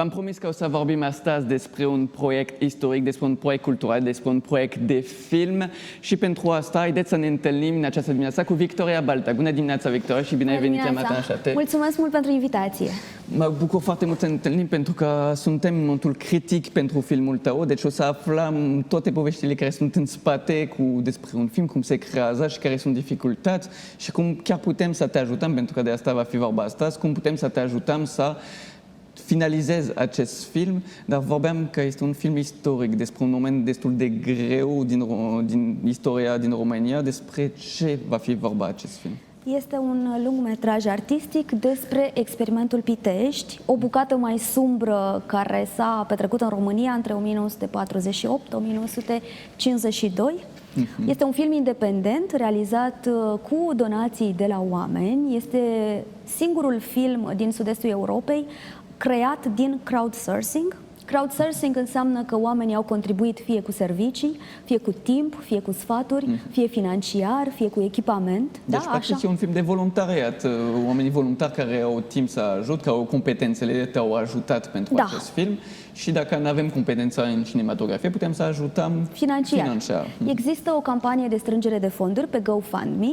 V-am promis că o să vorbim astăzi despre un proiect istoric, despre un proiect cultural, despre un proiect de film și pentru asta haideți să ne întâlnim în această dimineață cu Victoria Balta. Bună dimineața, Victoria, și bine ai venit la Matin 7. Mulțumesc mult pentru invitație. Mă bucur foarte mult să ne întâlnim pentru că suntem în momentul critic pentru filmul tău, deci o să aflăm toate poveștile care sunt în spate despre un film, cum se creează și care sunt dificultăți și cum chiar putem să te ajutăm, pentru că de asta va fi vorba astăzi, cum putem să te ajutăm să finalizez acest film, dar vorbeam că este un film istoric despre un moment destul de greu din istoria din România. Despre ce va fi vorba acest film? Este un lungmetraj artistic despre experimentul Pitești, o bucată mai sumbră care s-a petrecut în România între 1948-1952. Este un film independent, realizat cu donații de la oameni. Este singurul film din sud-estul Europei creat din crowdsourcing. Crowdsourcing înseamnă că oamenii au contribuit fie cu servicii, fie cu timp, fie cu sfaturi, fie financiar, fie cu echipament. Deci, practic, e un film de voluntariat. Oamenii voluntari care au timp să ajut, care au competențele, te-au ajutat pentru acest film. Și dacă nu avem competența în cinematografie, putem să ajutăm financiar. Există o campanie de strângere de fonduri pe GoFundMe,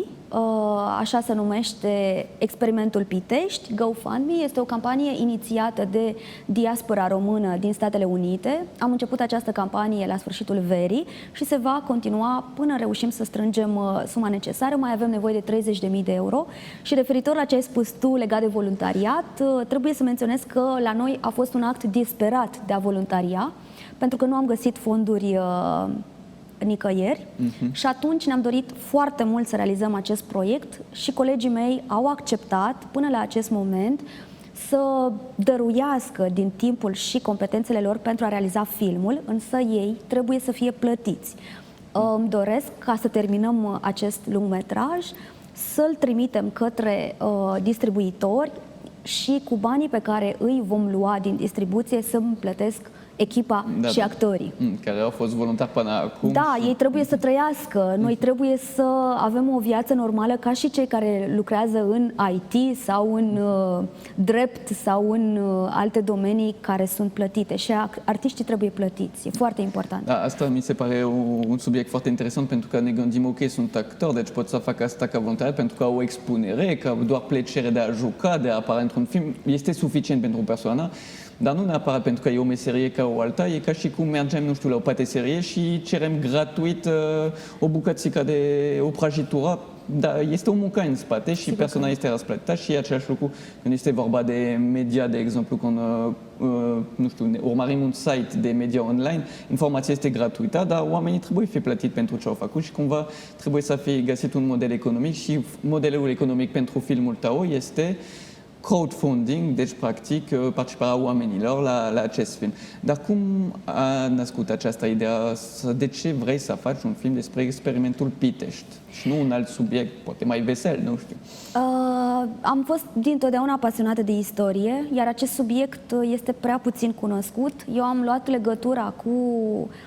așa se numește Experimentul Pitești. GoFundMe este o campanie inițiată de diaspora română din Statele Unite. Am început această campanie la sfârșitul verii și se va continua până reușim să strângem suma necesară. Mai avem nevoie de 30.000 de euro. Și referitor la ce ai spus tu legat de voluntariat, trebuie să menționez că la noi a fost un act disperat de a voluntaria, pentru că nu am găsit fonduri nicăieri și atunci ne-am dorit foarte mult să realizăm acest proiect și colegii mei au acceptat până la acest moment să dăruiască din timpul și competențele lor pentru a realiza filmul, însă ei trebuie să fie plătiți. Îmi doresc ca să terminăm acest lungmetraj, să-l trimitem către distribuitori și cu banii pe care îi vom lua din distribuție să-mi plătesc echipa și actorii. Care au fost voluntari până acum. Da, ei trebuie să trăiască. Noi trebuie să avem o viață normală ca și cei care lucrează în IT sau în drept sau în alte domenii care sunt plătite. Și artiștii trebuie plătiți. E foarte important. Da, asta mi se pare un subiect foarte interesant, pentru că ne gândim, ok, sunt actori, deci pot să fac asta ca voluntari pentru că au o expunere, că doar plăcere de a juca, de a apărea într-un film, este suficient pentru o persoană. Dar nu neapărat pentru că e o meserie ca o alta, e ca și cum mergem, nu știu, la o patiserie și cerem gratuit o bucățică de o prăjitură, dar este o muncă în spate și persoana este răsplătită. Și e același lucru când este vorba de media, de exemplu, când nu știu, urmărim un site de media online, informația este gratuită, dar oamenii trebuie să fie plătiți pentru ce au făcut și cumva trebuie să fie găsit un model economic și modelul economic pentru filmul tău este crowdfunding, deci practic participarea oamenilor la acest film. Dar cum a născut această idee? De ce vrei să faci un film despre experimentul Pitești și nu un alt subiect, poate mai vesel, nu știu? Am fost dintotdeauna pasionată de istorie, iar acest subiect este prea puțin cunoscut. Eu am luat legătura cu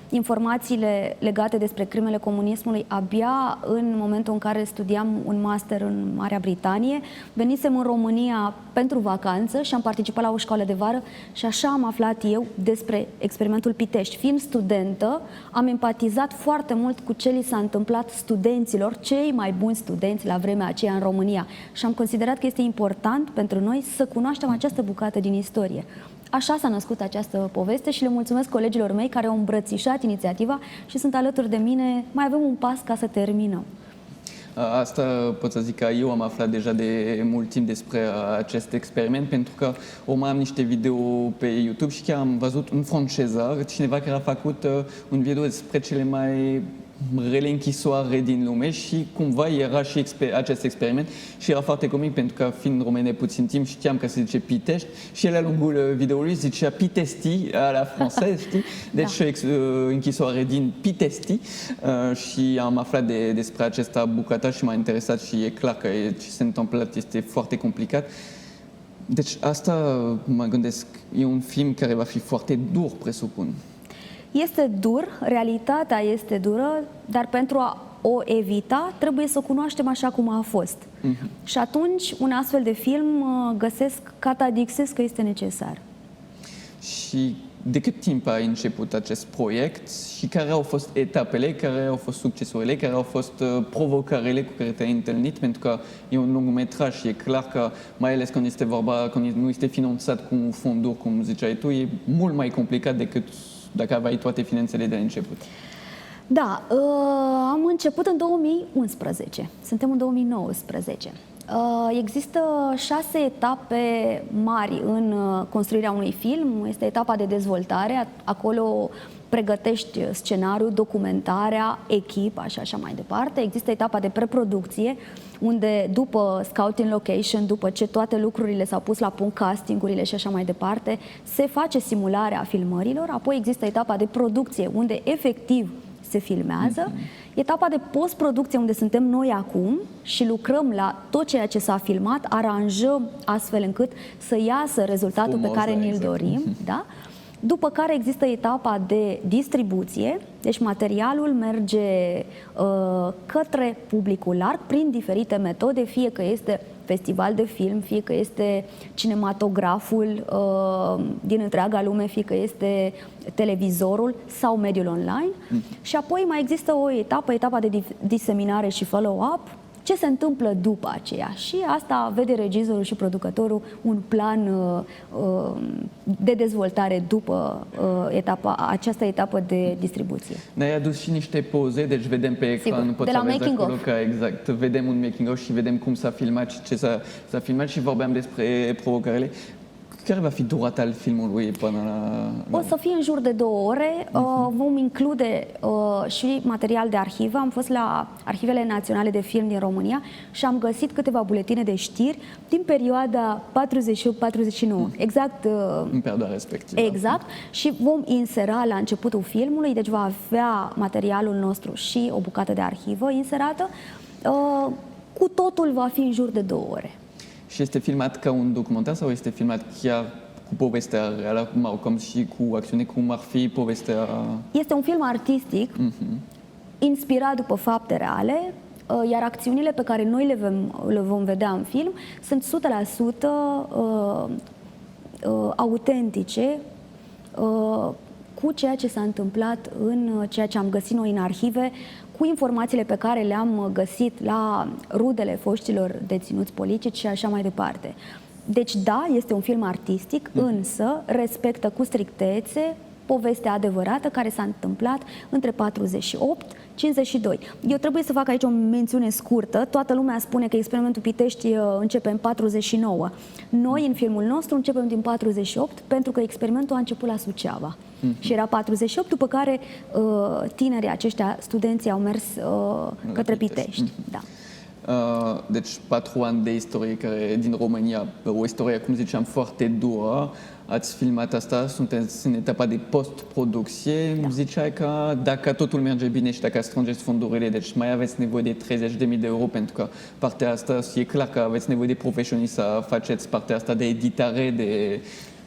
informațiile legate despre crimele comunismului abia în momentul în care studiam un master în Marea Britanie. Venisem în România pentru vacanță și am participat la o școală de vară și așa am aflat eu despre experimentul Pitești. Fiind studentă, am empatizat foarte mult cu ce li s-a întâmplat studenților, cei mai buni studenți la vremea aceea în România. Și am considerat că este important pentru noi să cunoaștem această bucată din istorie. Așa s-a născut această poveste și le mulțumesc colegilor mei care au îmbrățișat inițiativa și sunt alături de mine. Mai avem un pas ca să terminăm. Asta pot să zic că eu am aflat deja de mult timp despre acest experiment, pentru că urmăram niște video pe YouTube și chiar am văzut în franceză cineva care a făcut un video despre cele mai rele închisoare din lume și cumva era și acest experiment și era foarte comic, pentru că fiind române puțin timp știam că se zice Pitești și el, la lungul videoului, zicea Pitesti la francez, știi? Deci închisoare din Pitesti și am aflat despre această bucată și m-a interesat și e clar că ce se întâmplă este foarte complicat. Deci asta mă gândesc, e un film care va fi foarte dur, presupun. Este dur, realitatea este dură, dar pentru a o evita trebuie să o cunoaștem așa cum a fost. Și atunci un astfel de film catadixis că este necesar. Și de cât timp a început acest proiect și care au fost etapele, care au fost succesurile, care au fost provocările cu care te-ai întâlnit? Pentru că e un lungmetraj și e clar că, mai ales când este vorba, când nu este finanțat cu fonduri, cum ziceai tu, e mult mai complicat decât dacă aveai toate finanțele de la început. Da, am început în 2011, suntem în 2019. Există 6 etape mari în construirea unui film. Este etapa de dezvoltare, acolo pregătești scenariul, documentarea, echipa și așa mai departe. Există etapa de preproducție, unde după scouting location, după ce toate lucrurile s-au pus la punct, castingurile și așa mai departe, se face simularea filmărilor. Apoi există etapa de producție, unde efectiv se filmează. Etapa de postproducție, unde suntem noi acum și lucrăm la tot ceea ce s-a filmat, aranjăm astfel încât să iasă rezultatul pe care ni-l dorim. Da? După care există etapa de distribuție, deci materialul merge către publicul larg prin diferite metode, fie că este festival de film, fie că este cinematograful din întreaga lume, fie că este televizorul sau mediul online. Și apoi mai există o etapă, etapa de diseminare și follow-up, ce se întâmplă după aceea. Și asta vede regizorul și producătorul un plan de dezvoltare după această etapă de distribuție. Ne-ai adus și niște poze, deci vedem pe ecran, Sigur, poți de la să vezi making acolo of. că exact, vedem un making of și vedem cum s-a filmat și ce s-a filmat și vorbeam despre provocările. Care va fi durata al filmului până la... O să fie în jur de 2 ore. Vom include și material de arhivă. Am fost la Arhivele Naționale de Film din România și am găsit câteva buletine de știri din perioada 48-49. Exact. În perioada respectivă. Exact. Și vom insera la începutul filmului, deci va avea materialul nostru și o bucată de arhivă inserată. Cu totul va fi în jur de 2 ore. Și este filmat ca un documentar sau este filmat chiar cu povestea reală, cum și cu acțiune, cum ar fi povestea... Este un film artistic, inspirat după fapte reale, iar acțiunile pe care noi le vom vedea în film sunt 100% autentice cu ceea ce s-a întâmplat în ceea ce am găsit noi în arhive, cu informațiile pe care le-am găsit la rudele foștilor deținuți politici și așa mai departe. Deci da, este un film artistic, însă respectă cu strictețe povestea adevărată care s-a întâmplat între 48-52. Eu trebuie să fac aici o mențiune scurtă. Toată lumea spune că experimentul Pitești începe în 49. Noi, în filmul nostru, începem din 48 pentru că experimentul a început la Suceava. Și era 48, după care tinerii aceștia, studenții, au mers către Pitești. Da. Deci 4 ani de istorie care, din România, o istorie, cum ziceam, foarte dură. Ați filmat asta, sunteți în etapa de post-producție. Da. Ziceai că dacă totul merge bine și dacă strângeți fondurile, deci mai aveți nevoie de 30.000 de euro, pentru că partea asta, e clar că aveți nevoie de profesioniști să faceți partea asta de editare, de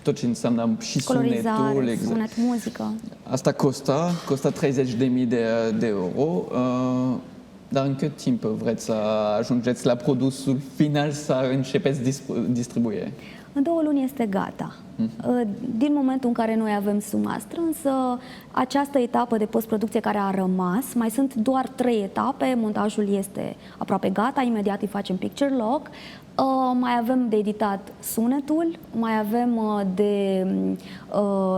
tot ce înseamnă și sunetul. Exact. Sunet, muzică. Asta costă 30.000 de euro. Dar în cât timp vreți să ajungeți la produsul final, să începeți distribuire? În 2 luni este gata. Din momentul în care noi avem suma strânsă, această etapă de postproducție care a rămas, mai sunt doar 3 etape, montajul este aproape gata, imediat îi facem picture lock, mai avem de editat sunetul, mai avem de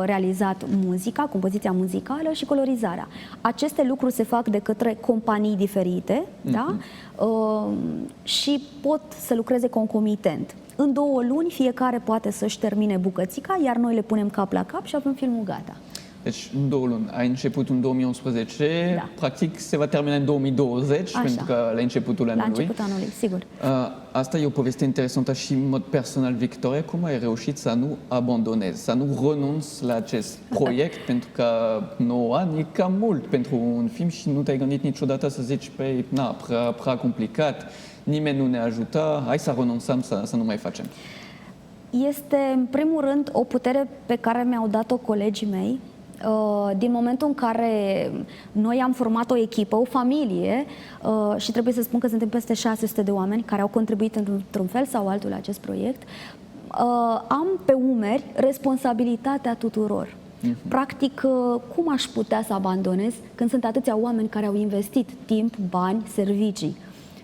realizat muzica, compoziția muzicală și colorizarea. Aceste lucruri se fac de către companii diferite, da? Și pot să lucreze concomitent. În 2 luni fiecare poate să-și termine bucățica, iar noi le punem cap la cap și avem filmul gata. Deci în 2 luni. Ai început în 2011, da. Practic se va termina în 2020, Așa. pentru că la începutul anului. La începutul anului, sigur. Asta e o poveste interesantă și în mod personal, Victoria, cum ai reușit să nu abandonezi, să nu renunți la acest proiect, pentru că 9 ani e cam mult pentru un film și nu te-ai gândit niciodată să zici, prea complicat, nimeni nu ne ajută, hai să renunțăm, să nu mai facem. Este, în primul rând, o putere pe care mi-au dat-o colegii mei. Din momentul în care noi am format o echipă, o familie, și trebuie să spun că suntem peste 600 de oameni care au contribuit într-un fel sau altul la acest proiect, am pe umeri responsabilitatea tuturor. Practic, cum aș putea să abandonez când sunt atâția oameni care au investit timp, bani, servicii?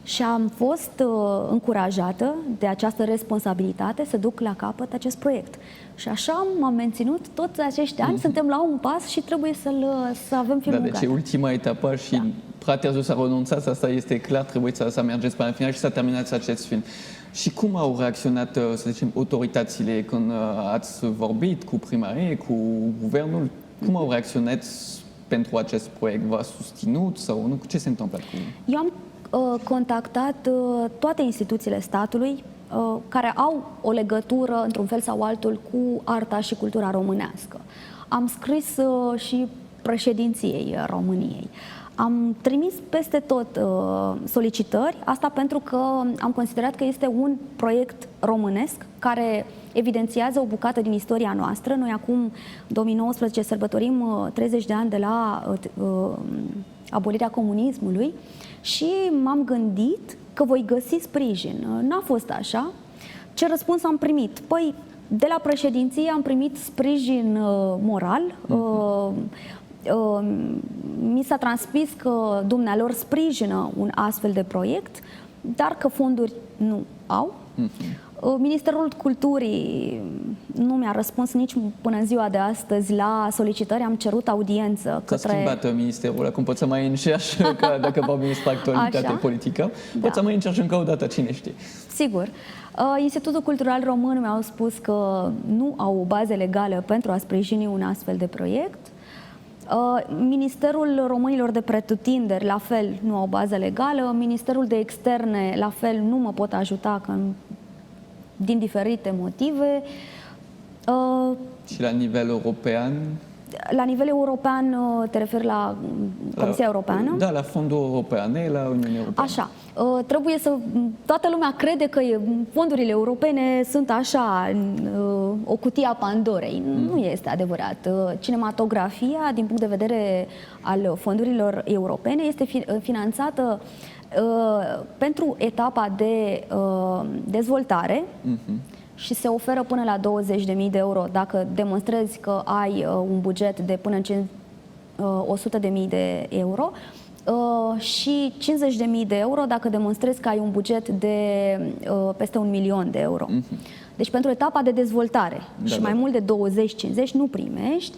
Și am fost încurajată de această responsabilitate să duc la capăt acest proiect. Și așa m-am menținut toți acești ani, suntem la un pas și trebuie să avem filmul Da, deci e ultima etapă și practic ați dus să renunțați, asta este clar, trebuie să mergeți până la final și să terminați acest film. Și cum au reacționat, să zicem, autoritățile când ați vorbit cu primărie, cu guvernul? Cum au reacționat pentru acest proiect? V-a susținut sau nu? Ce se întâmplă cu... Eu am contactat toate instituțiile statului care au o legătură, într-un fel sau altul, cu arta și cultura românească. Am scris și președinției României. Am trimis peste tot solicitări, asta pentru că am considerat că este un proiect românesc care evidențiază o bucată din istoria noastră. Noi acum, în 2019, sărbătorim 30 de ani de la abolirea comunismului și m-am gândit că voi găsi sprijin. N-a fost așa. Ce răspuns am primit? Păi, de la președinție am primit sprijin moral. Mi s-a transmis că dumnealor sprijină un astfel de proiect, dar că fonduri nu au. Ministerul Culturii nu mi-a răspuns nici până în ziua de astăzi la solicitări. Am cerut audiență S-a schimbat ministerul, acum pot să mai încerci, că dacă vorbim despre actualitate politică, pot să mai încerci încă o dată, cine știe. Sigur. Institutul Cultural Român mi-au spus că nu au o bază legală pentru a sprijini un astfel de proiect. Ministerul Românilor de Pretutinderi, la fel, nu au bază legală. Ministerul de Externe, la fel, nu mă pot ajuta din diferite motive. Și la nivel european? La nivel european, te referi la Comisia Europeană? Da, la fondul european, la Uniunea Europeană. Așa. Trebuie să... Toată lumea crede că fondurile europene sunt așa, o cutie a Pandorei. Nu este adevărat. Cinematografia, din punct de vedere al fondurilor europene, este finanțată pentru etapa de dezvoltare și se oferă până la 20.000 de euro dacă demonstrezi că ai un buget de până în 100.000 de euro și 50.000 de euro dacă demonstrezi că ai un buget de peste 1.000.000 de euro. Deci pentru etapa de dezvoltare și mai mult de 20-50 nu primești.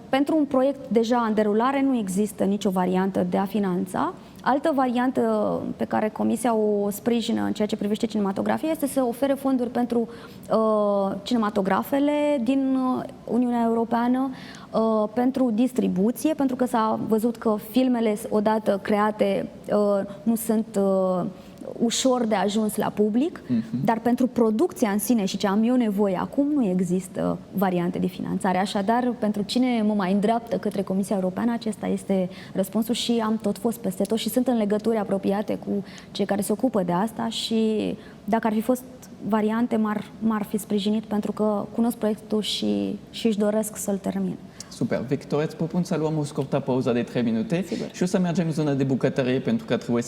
Pentru un proiect deja în derulare nu există nicio variantă de a finanța. Altă variantă pe care Comisia o sprijină în ceea ce privește cinematografia este să ofere fonduri pentru cinematografele din Uniunea Europeană, pentru distribuție, pentru că s-a văzut că filmele odată create nu sunt ușor de ajuns la public, dar pentru producția în sine și ce am eu nevoie acum nu există variante de finanțare. Așadar, pentru cine mă mai îndreaptă către Comisia Europeană, acesta este răspunsul și am tot fost peste tot și sunt în legături apropiate cu cei care se ocupă de asta și dacă ar fi fost variante, m-ar fi sprijinit pentru că cunosc proiectul și își doresc să-l termin. Super. Victoria, îți propun să luăm o scurtă pauză de 3 minute. Sigur. Și o să mergem în zona de bucătărie pentru că trebuie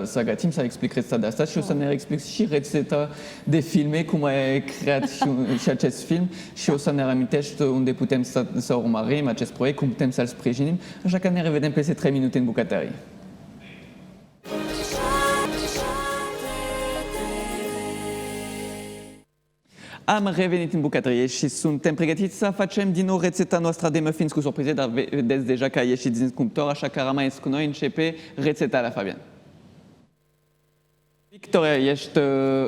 să gătim, să explic rețeta de asta și o să ne explic și rețeta de filme, cum ai creat și acest film și o să ne reamintești unde putem să urmărim acest proiect, cum putem să-l sprijinim. Așa că ne revedem peste 3 minute în bucătărie. Am revenit în bucătărie și suntem pregătiți să facem din nou rețeta noastră de muffins cu surprize, dar vedeți deja că a ieșit din cuptor, așa că rămâneți cu noi, începe rețeta la Fabian. Victoria, ești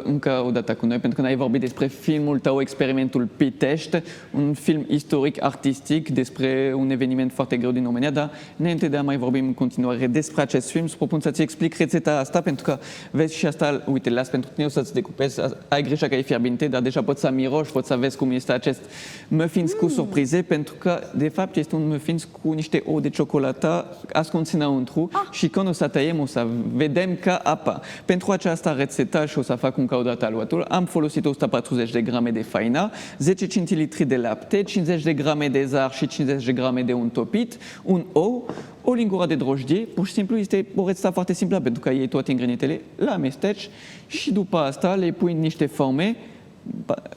încă o dată cu noi pentru că ne-ai vorbit despre filmul tău, Experimentul Pitești, un film istoric, artistic, despre un eveniment foarte greu din România, dar înainte de a mai vorbi în continuare despre acest film, îți propun să-ți explic rețeta asta, pentru că vezi și asta, uite, las pentru tine, o să-ți decupezi, ai grijă că e fierbinte, dar deja poți să miroși, poți să vezi cum este acest muffins cu surprize, pentru că, de fapt, este un muffins cu niște ouă de ciocolată ascunse înăuntru și când o să tăiem, o să vedem ca apa. Pentru aceasta rețeta și o să fac încă o dată aluatul. Am folosit 140 de grame de faină, 10 centilitri de lapte, 50 de grame de zahăr și 50 de grame de unt topit, un ou, o lingură de drojdie. Pur și simplu este o rețetă foarte simplă pentru că iei toate ingredientele, le amesteci și după asta le pui în niște forme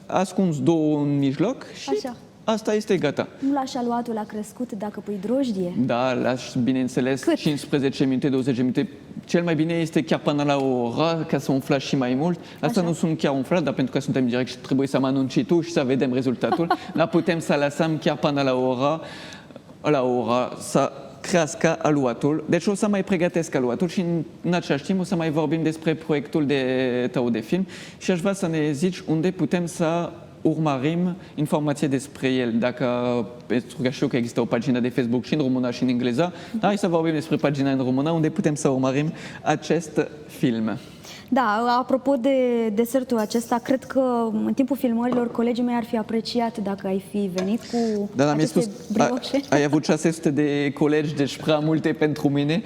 ascunzi două în mijloc și Așa. asta este gata. Nu lași aluatul a crescut dacă pui drojdie? Da, lași, bineînțeles, Cât? 15 minute, 20 minute. Cel mai bine este chiar până la o oră, ca să umflați și mai mult. Asta Așa. nu sunt chiar umflat, dar pentru că suntem în direct și trebuie să mă anunci tu și să vedem rezultatul. Dar putem să lăsăm chiar până la o oră să crească aluatul. Deci o să mai pregătesc aluatul și în același timp o să mai vorbim despre proiectul tău de film și aș vrea să ne zici unde putem să urmărim informații despre el. Dacă, pentru că știu că există o pagină de Facebook și în română și în engleză, hai să vorbim despre pagina în română unde putem să urmărim acest film. Da, apropo de desertul acesta, cred că în timpul filmărilor colegii mei ar fi apreciat dacă ai fi venit cu Dar am aceste spus, brioșe. ai avut 600 de colegi, deci prea multe pentru mine.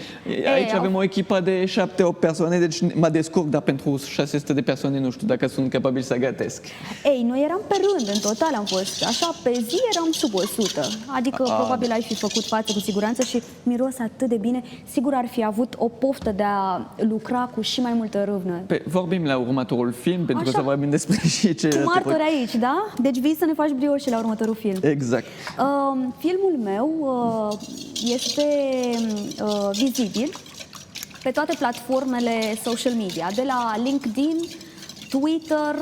Aici avem o echipă de 7-8 persoane, deci mă descurc, dar pentru 600 de persoane nu știu dacă sunt capabil să gătesc. Ei, noi eram pe rând, în total am fost, așa, pe zi eram sub 100, adică probabil ai fi făcut față cu siguranță și miros atât de bine, sigur ar fi avut o poftă de a lucra cu și mai multă râvnă. Vorbim la următorul film, pentru că Așa. să vorbim despre și ce... Cu martori aici, da? Deci vii să ne faci brioșe la următorul film. Exact. Filmul meu este vizibil pe toate platformele social media, de la LinkedIn, Twitter,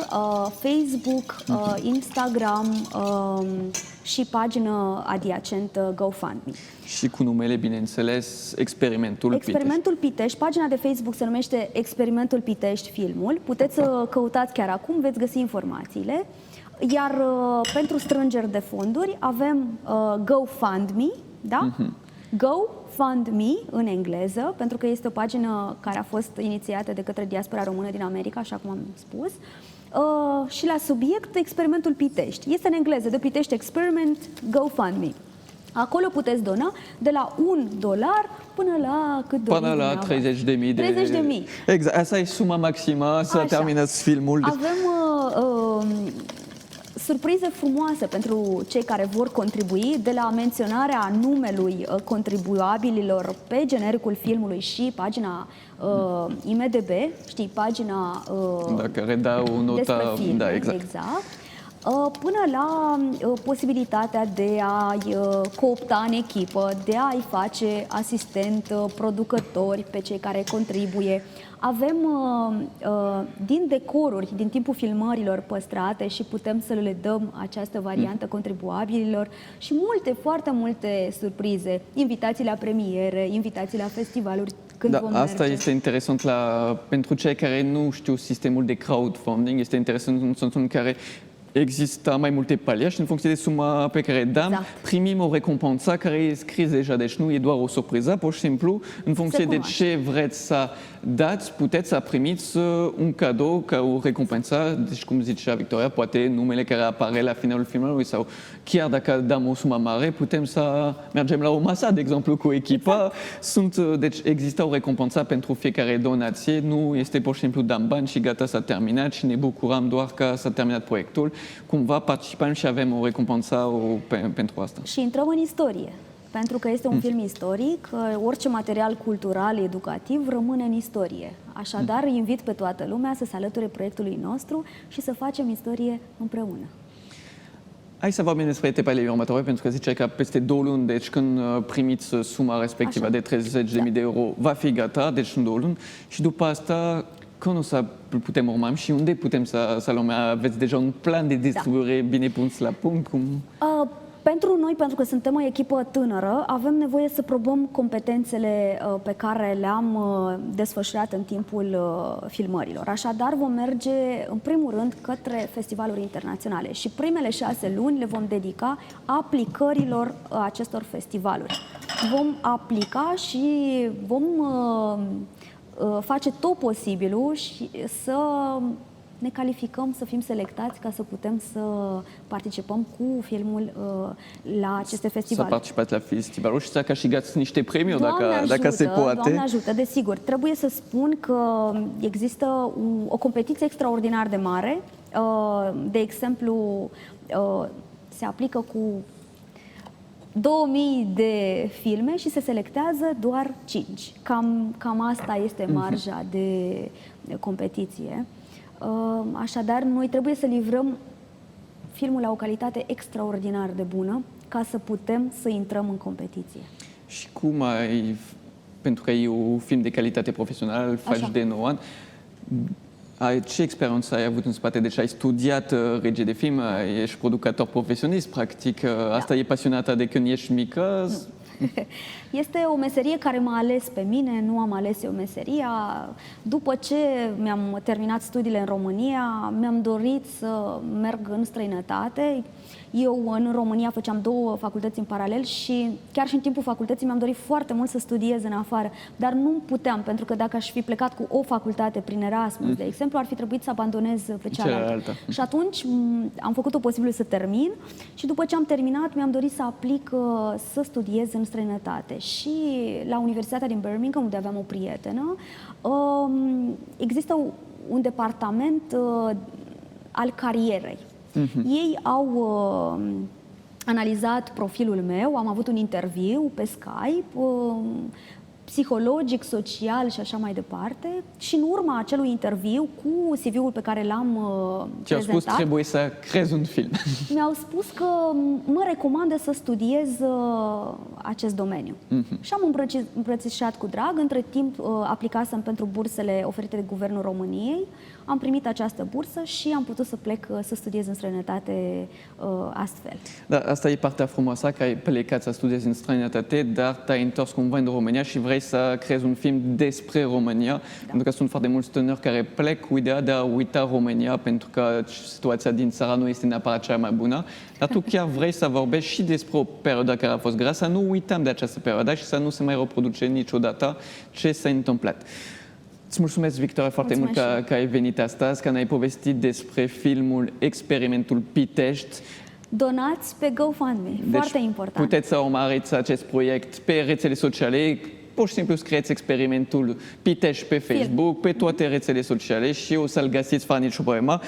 Facebook, Instagram și pagină adiacentă GoFundMe. Și cu numele, bineînțeles, Experimentul Pitești, pagina de Facebook se numește Experimentul Pitești Filmul. Puteți să căutați chiar acum, veți găsi informațiile. Iar pentru strângeri de fonduri avem GoFundMe, da? GoFundMe în engleză, pentru că este o pagină care a fost inițiată de către diaspora română din America, așa cum am spus. Și la subiect, Experimentul Pitești. Este în engleză, The Pitești Experiment, GoFundMe. Acolo puteți dona de la $1 până la cât doriți Până la 30.000 de... 30.000. Exact, asta e suma maximă să Așa. terminați filmul. Avem surprize frumoase pentru cei care vor contribui, de la menționarea numelui contribuabililor pe genericul filmului și pagina IMDb, știi, pagina Care dă o notă... despre film, Da, exact. Până la posibilitatea de a-i coopta în echipă, de a-i face asistent, producători pe cei care contribuie. Avem din decoruri, din timpul filmărilor păstrate și putem să le dăm această variantă contribuabililor și foarte multe surprize, invitații la premiere, invitații la festivaluri. Când vom asta merge. este interesant pentru cei care nu știu sistemul de crowdfunding. Este interesant în sensul în care există mai multe paliere și în funcție de suma pe care dăm, primim o recompensă care e scris deja, deci nu e doar o surpriză, pur și simplu, în funcție de ce vreți să dați, puteți să primiți un cadou ca o recompensă, deci cum zicea Victoria, poate numele care apare la finalul filmului sau chiar dacă dăm o sumă mare, putem să mergem la o masă, de exemplu, cu echipa. Deci există o recompensă pentru fiecare donație, nu este pur și simplu dăm bani și gata, s-a terminat și ne bucurăm doar că s-a terminat proiectul. Cumva participăm și avem o recompensă pentru asta. Și intrăm în istorie, pentru că este un film istoric, orice material cultural, educativ rămâne în istorie. Așadar, invit pe toată lumea să se alăture proiectului nostru și să facem istorie împreună. Hai să vorbim despre etapele următoare, pentru că ziceai că peste 2 luni, deci când primiți suma respectivă de 30.000 de euro, va fi gata, deci în 2 luni. Și după asta, când o să putem urma și unde putem să luăm? Aveți deja un plan de distribuire bine pus la punct? Pentru noi, pentru că suntem o echipă tânără, avem nevoie să probăm competențele pe care le-am desfășurat în timpul filmărilor. Așadar, vom merge, în primul rând, către festivaluri internaționale și primele 6 luni le vom dedica aplicărilor acestor festivaluri. Vom aplica și vom face tot posibilul și să ne calificăm, să fim selectați ca să putem să participăm cu filmul la aceste festivale. Să participați la festivalul și să câștigați niște premii dacă se poate. Doamne ajută, desigur. Trebuie să spun că există o competiție extraordinar de mare. De exemplu, se aplică cu 2000 de filme și se selectează doar 5. Cam asta este marja de competiție. Așadar, noi trebuie să livrăm filmul la o calitate extraordinar de bună ca să putem să intrăm în competiție. Și cum ai, pentru că e un film de calitate profesională, îl faci Așa. de 9 ani, ce experiență ai avut în spate? Deci ai studiat regie de film, ești producător profesionist, practic, asta e pasionata de când ești mică? Este o meserie care m-a ales pe mine, nu am ales eu meseria. După ce mi-am terminat studiile în România, mi-am dorit să merg în străinătate. Eu în România făceam 2 facultăți în paralel și chiar și în timpul facultății mi-am dorit foarte mult să studiez în afară, dar nu puteam, pentru că dacă aș fi plecat cu o facultate prin Erasmus, de exemplu, ar fi trebuit să abandonez pe cealaltă. Și atunci am făcut-o posibil să termin și după ce am terminat mi-am dorit să aplic să studiez în străinătate. Și la Universitatea din Birmingham, unde aveam o prietenă, există un departament al carierei. Ei au analizat profilul meu, am avut un interviu pe Skype, psihologic, social și așa mai departe. Și în urma acelui interviu, cu CV-ul pe care l-am Ți-au spus prezentat, trebuie să crezi un film. mi-au spus că mă recomandă să studiez acest domeniu. Și am îmbrățișat cu drag. Între timp aplicasem pentru bursele oferite de Guvernul României. Am primit această bursă și am putut să plec să studiez în străinătate astfel. Da, asta e partea frumoasă, că ai plecat să studiezi în străinătate, dar te-ai întors cumva în România și vrei să creezi un film despre România, pentru că sunt foarte mulți tânări care plec cu ideea de a uita România, pentru că situația din țara nu este neapărat cea mai bună, dar tu chiar vrei să vorbești și despre o perioadă care a fost grea, să nu uităm de această perioadă și să nu se mai reproduce niciodată ce s-a întâmplat. Îți mulțumesc, Victoria, foarte mult că ai venit astăzi, că ne-ai povestit despre filmul Experimentul Pitești. Donați pe GoFundMe, foarte important. Puteți să urmăriți acest proiect pe rețele sociale, pur și simplu scrieți Experimentul Pitești pe Facebook, pe toate rețele sociale și o să-l găsiți fără nicio problemă.